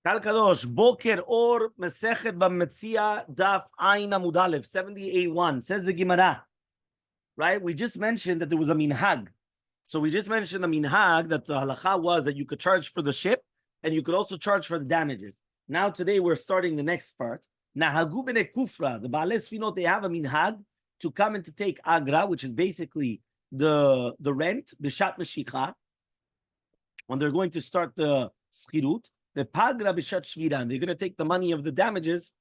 Kal Kadosh, Boker Or, Masechet Bava Metzia Daf Ayin Amud Aleph, 78-1, says the Gemara, right? We just mentioned that there was a minhag. So we just mentioned a minhag that the halacha was that you could charge for the ship and you could also charge for the damages. Now today we're starting the next part. Nahagu b'nei kufra, the Baalei Sfinot, they have a minhag to come and to take agra, which is basically the rent, b'shat meshicha, when they're going to start the schirut. The pagra b'shat shvira, they're going to take the money of the damages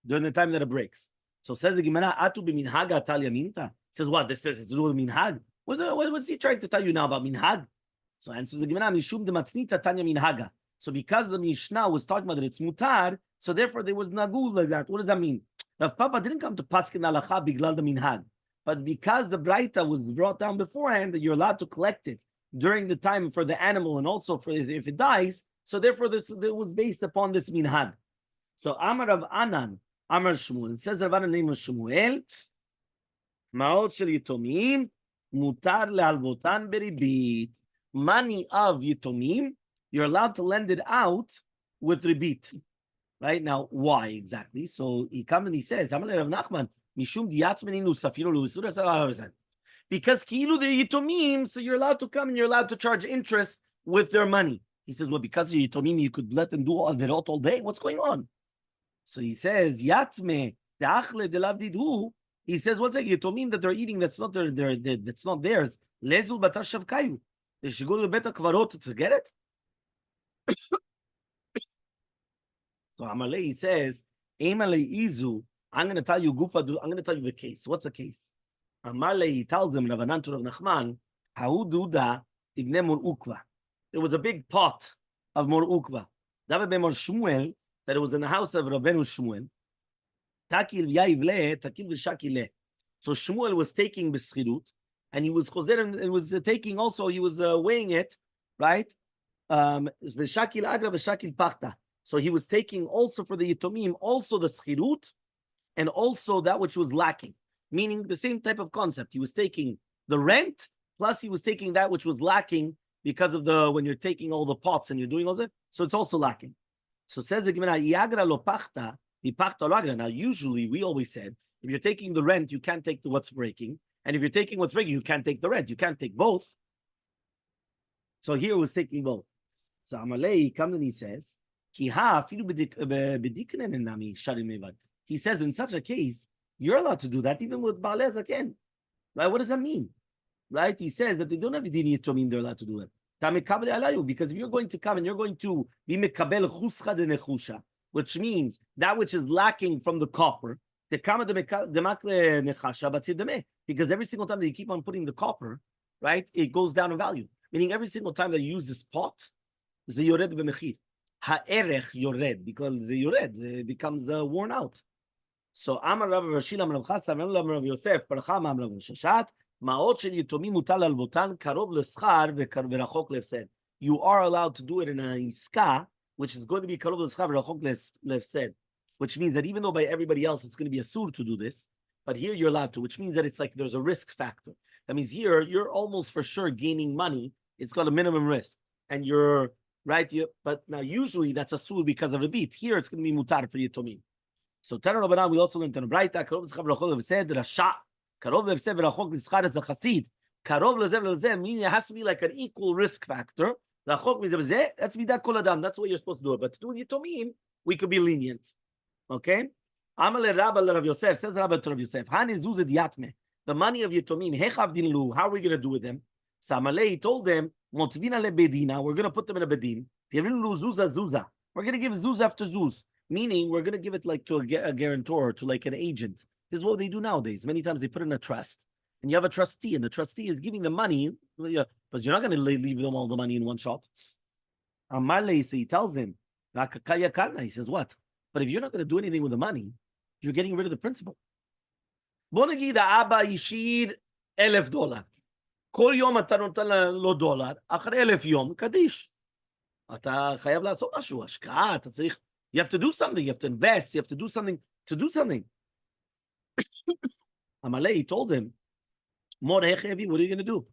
during the time that it breaks. So says the Gemara, Atu b'minhag atal yaminta. Says what? This says it's to do with minhag. What's he trying to tell you now about minhag? So answers the Gemara, Mishum de matnita tanya minhaga. So because the Mishnah was talking about that it's mutar, so therefore there was nagul like that. What does that mean? Rav Papa didn't come to paskin halacha biglal the minhag, but because the braita was brought down beforehand that you're allowed to collect it during the time for the animal and also for if it dies, so therefore this it was based upon this minhag. So Amar of Anan, Amar Shmuel, it says Rav Anan name of Shmuel, Ma'ot shel yitomim, mutar le'alvotan beribit. Money of yitomim, you're allowed to lend it out with ribit. Right? Now, why exactly? So he comes and he says, Elmaleh Rav Nachman, Mishum diatzmeninu safiro lu'isura. Because kilu they're yitomim, so you're allowed to come and you're allowed to charge interest with their money. He says, well, because you're yitomim, you could let them do all verot all day. What's going on? So he says, Yatme de'achle de'lavdidu. He says, what's that? Yitomim that they're eating that's not that's not theirs. Lezu batashav kayu. They should go to the bet kvarot to get it. So Elmaleh, he says, Elmaleh izu. I'm going to tell you gufa. I'm going to tell you the case. What's the case? Elmaleh, he tells them, Rav Anan to Rav Nachman, Ha'u duda ibne mor ukva. There was a big pot of mor ukva. David ben mor Shmuel, that it was in the house of Rabbeinu Shmuel. Takil v'yayivle, takil v'shakile. So Shmuel was taking b'schirut, and he was choser, and it was taking also, he was weighing it, right? V'shakil agra v'shakil pachta. So he was taking also for the yitomim, also the schirut, and also that which was lacking. Meaning the same type of concept. He was taking the rent, plus he was taking that which was lacking because of when you're taking all the pots and you're doing all that. So it's also lacking. So says the Gemara, Iagra lo pachta, the pachta lo agra. Now, usually we always said, if you're taking the rent, you can't take what's breaking. And if you're taking what's breaking, you can't take the rent. You can't take both. So here it was taking both. So Elmaleh comes and he says, he says in such a case, you're allowed to do that even with Baalei Zaken. Right? What does that mean? Right? He says that they don't have Dini Yitomim, they're allowed to do it. Because if you're going to come and you're going to be Mekabel Chuscha de Nechusha, which means that which is lacking from the copper, because every single time that you keep on putting the copper, right, it goes down in value. Meaning every single time that you use this pot, זה יורד במחיר. הערך יורד, because זה יורד, it becomes worn out. So, Amar Rabbi Rashil, Amar Rav Chasa, Amar Rav Yosef, Parcha, Amar Rav Shashat, Ma'ot shel yitomim mutal alvotan, karov l'schar v'rachok l'efsed. You are allowed to do it in a iska, which is going to be karov l'schar v'rachok l'efsed, which means that even though by everybody else it's going to be asur to do this, but here you're allowed to, which means that it's like there's a risk factor. That means here you're almost for sure gaining money. It's got a minimum risk, and you're right. But now usually that's asur because of a beat. Here it's going to be mutar for yitomim. So Tana Rabbanan, we also learned in Braita, Karov l'schar v'rachok l'efsed, Rasha. Karov l'efsed v'rachok l'schar is a chasid. Karov l'zeh v'lzeh, meaning it has to be like an equal risk factor. Rachok l'zeh, that's midat kol adam. That's what you're supposed to do. But to do yitomim, we could be lenient. Okay? Amaleh Rabba Rav Yosef, says Rabbi to Rav Yosef, Hani zuzed yatme, the money of yitomim, hechav din lu, how are we going to do with them? So Amaleh told them, Motvina le bedina, we're going to put them in a bedin. Pirin lu zuza zuza. We're going to give zuz after zuz. Meaning, we're going to give it like to a guarantor, to like an agent. This is what they do nowadays. Many times they put in a trust, and you have a trustee, and the trustee is giving the money, but you're not going to leave them all the money in one shot. Elmaleh, so he tells him, he says, what? But if you're not going to do anything with the money, you're getting rid of the principal. בוא נגיד, האבא השאיר $1,000. כל יום אתה נותן לו $1, אחרי 1,000 יום, קדיש. אתה חייב לעשות משהו, השקעה, אתה צריך... You have to do something. You have to invest. You have to do something to do something. Elmaleh, he told him, Mor hechevi, what are you going to do?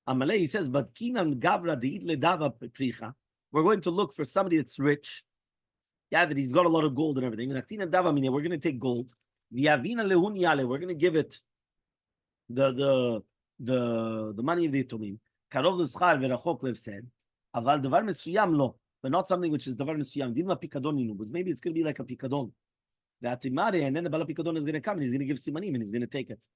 Elmaleh, he says, but kinan gavra de'it ledava pricha. we're going to look for somebody that's rich. Yeah, that he's got a lot of gold and everything. We're going to take gold. We're going to give it the money of the Yitomim. Karov l'schar v'rachok levsed. Aval davar mesuyam lo. But not something which is davar mesuyam. Dilma pikadon ninu. But maybe it's going to be like a pikadon. And then the bala pikadon is going to come and he's going to give simanim and he's going to take it.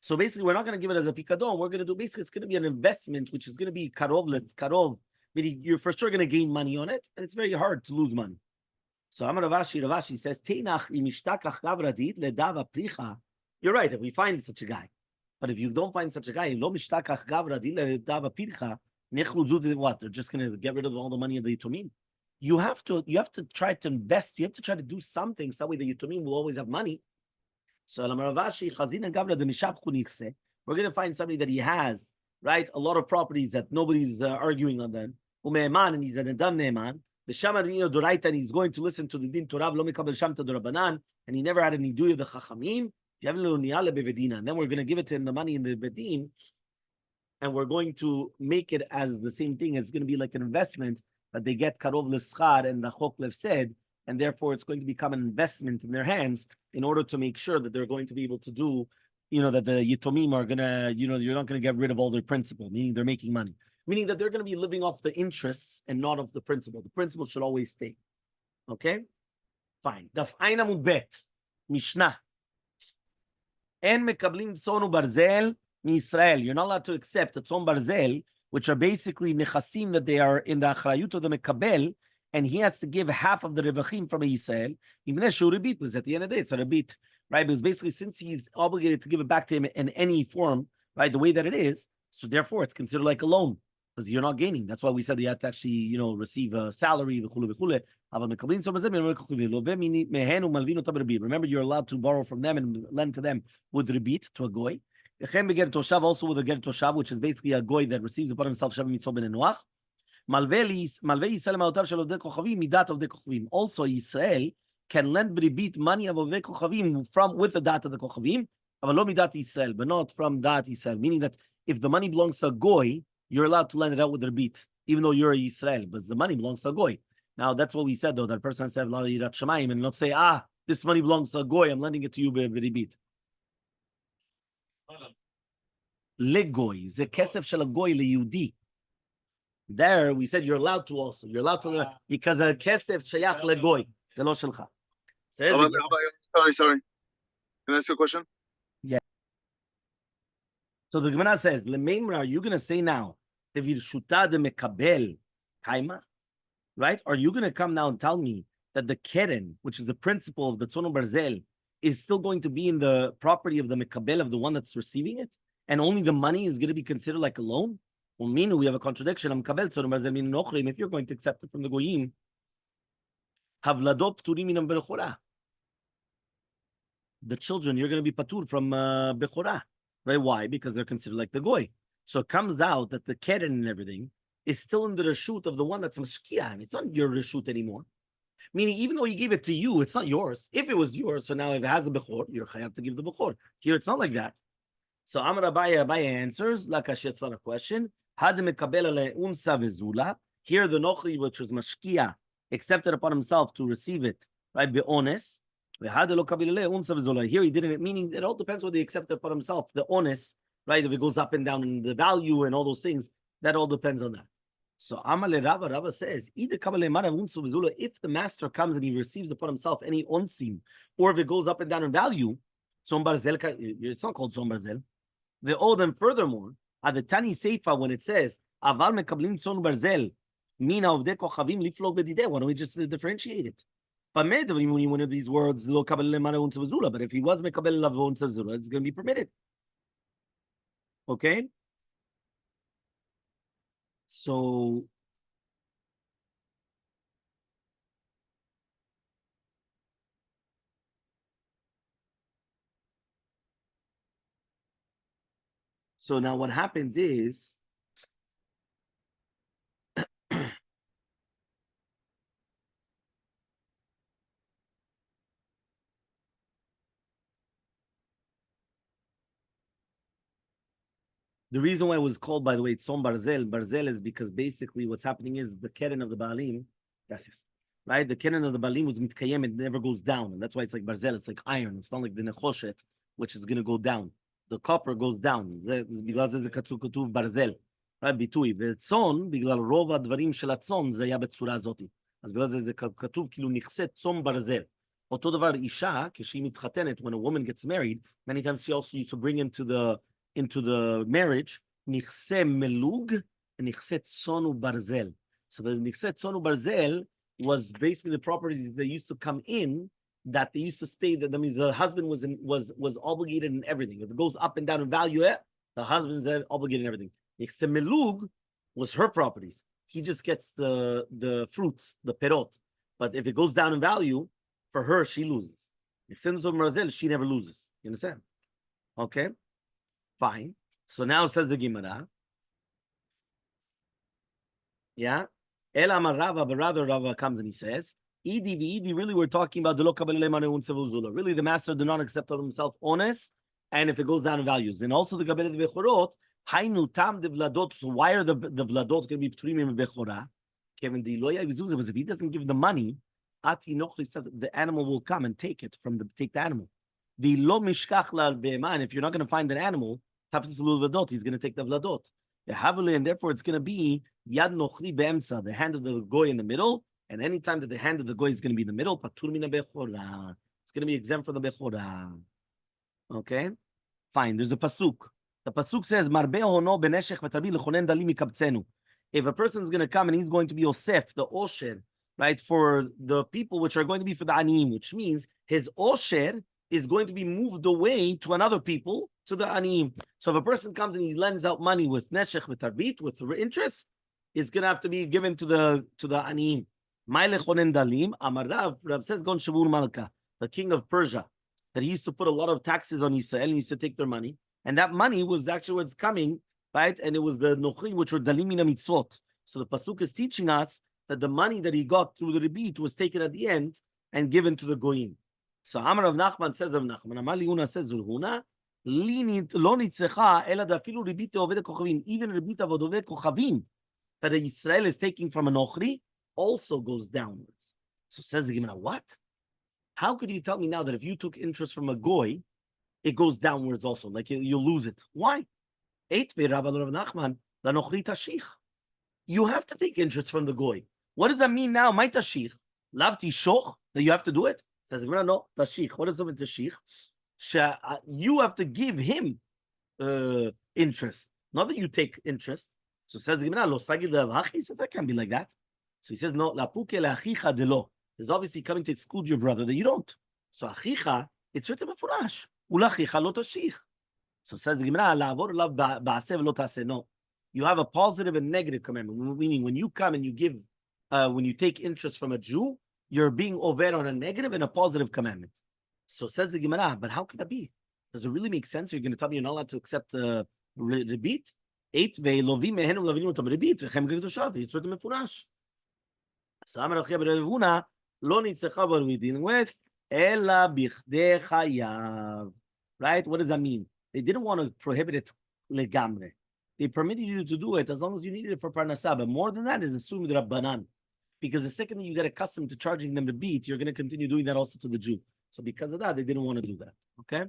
So basically, we're not going to give it as a pikadon. We're going to do basically it's going to be an investment, which is going to be karov. Meaning you're for sure going to gain money on it, and it's very hard to lose money. So Ravashi says, you're right, if we find such a guy. But if you don't find such a guy, what? They're just going to get rid of all the money of the Yitomim. You have to try to invest. You have to try to do something so that way the Yitomim will always have money. So we're going to find somebody that he has, right, a lot of properties that nobody's arguing on them. And he's an Adam Ne'eman. And he's going to listen to the Din Torah, and he never had any duya of the Chachamim. And then we're going to give it to him the money in the Bedim, and we're going to make it as the same thing. It's going to be like an investment that they get karov l'schar and rachok levsed, and therefore it's going to become an investment in their hands in order to make sure that they're going to be able to do, that the Yitomim are going to, you're not going to get rid of all their principal, meaning they're making money. Meaning that they're going to be living off the interests and not of the principal. The principal should always stay. Okay? Fine. Daf Ayin Amud Bet. Mishnah. En mekablim tzonu barzel mi-Israel. You're not allowed to accept a tzon barzel, which are basically nechasim that they are in the achrayut of the mekabel, and he has to give half of the revachim from a Yisrael. Even though rebit, because at the end of the day, it's a rebit, right? Because basically, since he's obligated to give it back to him in any form, right, the way that it is, so therefore it's considered like a loan. Because you're not gaining. That's why we said you have to actually, receive a salary. Remember, you're allowed to borrow from them and lend to them with rebit to a goy. Also with a ger toshav, which is basically a goy that receives upon himself shavim mitzvah ben enuach. Also, Israel can lend rebit money of ovdei kochavim from with the dat of the kochavim, but not from dat Israel. Meaning that if the money belongs to a goy, you're allowed to lend it out with rebit, even though you're a Yisrael, but the money belongs to a goy. Now, that's what we said, though. That person has to have la yirat shamayim and not say, this money belongs to a goy, I'm lending it to you with rebit. Legoy, the kesef shel a goy leyudi. There, we said you're allowed to also. You're allowed to learn, because a kesef shayach legoy, velo shelcha. Sorry. Can I ask you a question? Yeah. So the Gemara says, "Lemeimra, are you going to say now, tevirshuta de mekabel kaima, right? Are you going to come now and tell me that the keren, which is the principle of the tzonu barzel, is still going to be in the property of the mekabel, of the one that's receiving it, and only the money is going to be considered like a loan? Well, we have a contradiction. Mekabel tzonu barzel min nochrim. If you're going to accept it from the goyim, havladot pturim minam bechora. The children, you're going to be patur from bechora." Right? Why? Because they're considered like the goy. So it comes out that the keren and everything is still in the reshut of the one that's mashkia, and it's not your reshut anymore. Meaning, even though he gave it to you, it's not yours. If it was yours, so now if it has a bechor, you're chayav to give the bechor. Here, it's not like that. So Amar Abaye answers, lakash, it's not a question. Had mekabel ale unsa vezula. Here, the nochri, which was mashkia, accepted upon himself to receive it, right? Be'ones. Here he didn't, meaning it all depends what he accepted upon himself. The honest, right? If it goes up and down in the value and all those things, that all depends on that. So Amaleh Rava says, if the master comes and he receives upon himself any onsim, or if it goes up and down in value, it's not called Tzon Barzel. The old, and furthermore, at the Tani Seifa, when it says, Aval mekablim Tzon Barzel, mina ovdei kochavim liflog bedideh, why don't we just differentiate it? But one of these words, but if he was mekabel lavon tzavzula, it's going to be permitted. Okay? So now what happens is The reason why it was called, by the way, Tzom Barzel is because basically what's happening is the keren of the Baalim, gracias, right? The keren of the Baalim was mitkayem, it never goes down. And that's why it's like Barzel, it's like iron. It's not like the Nechoshet, which is going to go down. The copper goes down. בגלל זה כתוב ברזל. right? ביטוי. וצאן, בגלל רוב הדברים של הצאן, זה היה בצורה הזאת. אז בגלל זה כתוב כאילו נכסה צאן ברזל. אותו דבר אישה, כשהיא מתחתנת, when a woman gets married, many times she also used to bring into the marriage, נכסה מלוג, נכסה צאן וברזל. So the נכסה צאן וברזל was basically the properties that used to come in, that they used to stay, that means the husband was obligated in everything. If it goes up and down in value, the husband's obligated in everything. נכסה מלוג was her properties. He just gets the fruits, the perot. But if it goes down in value, for her, she loses. She never loses. You understand? Okay? Fine. So now it says the Gemara. Yeah? El Amar Rava, but rather Rava comes and he says, Idi, really we're talking about the really the master did not accept of himself honest, and if it goes down in values. And also the Gabelet Bechorot, Hainu Tam de Vladot. So why are the Vladot going to be between him and Bechorah? Kevin the Loya if he doesn't give the money, the animal will come and take it take the animal. The lo mishkach la be'eman. If you're not going to find an animal, he's going to take the vladot. And therefore it's going to be yad nochri be'emsa, the hand of the goy in the middle. And anytime that the hand of the goy is going to be in the middle, patur mina bechora. It's going to be exempt from the bechora. Okay, fine. There's a pasuk. The pasuk says, "Marbe hono beneshech v'tarbi lechonen dalim mikabtzenu." If a person is going to come and he's going to be osef, the osher, right, for the people which are going to be for the aniyim, which means his osher is going to be moved away to another people, to the aniyim. So if a person comes and he lends out money with neshech, with tarbit, with interest, it's going to have to be given to the aniyim. Rav says, Gon Shavul Malka, the king of Persia, that he used to put a lot of taxes on Israel and he used to take their money. And that money was actually what's coming, right? And it was the nochri, which were dalim mina mitzvot. So the pasuk is teaching us that the money that he got through the rebit was taken at the end and given to the goyim. So Amar of Nachman says of Nachman, Amar Liuna says Zulhuna, lo nitzecha ela dafilu rebit oved kochavim, even rebit avod kochavim that Israel is taking from a nochri also goes downwards. So says the Gemara, what? How could you tell me now that if you took interest from a goy, it goes downwards also, like you'll lose it? Why? Eitve Rav Nachman, the nochri tashich. You have to take interest from the goy. What does that mean now? My tashich, lav tishoch, that you have to do it? Says no, tashich. What is it with tashich? You have to give him interest, not that you take interest. So says Gemara, lo sagid le'avachi. He says that can't be like that. So he says no, lapuke le'achicha delo. There's obviously coming to exclude your brother that you don't. So achicha, it's written befurash. Ulachicha lo tashich. So says Gemara, la'avor lav ba'aseh v'lo ta'aseh. No. You have a positive and negative commandment, meaning when you come and you give, when you take interest from a Jew, you're being over on a negative and a positive commandment. So says the Gemara, but how could that be? Does it really make sense? You're going to tell me you're not allowed to accept rebit? It's written mefurash. So Amar Achia B'Revuna, lo nitzecha, what are we dealing with? Ela bichdei chayav. Right? What does that mean? They didn't want to prohibit it legamre. They permitted you to do it as long as you needed it for parnasah. But more than that is assumed rabbanan. Because the second you get accustomed to charging them the beat, you're going to continue doing that also to the Jew. So because of that, they didn't want to do that. Okay?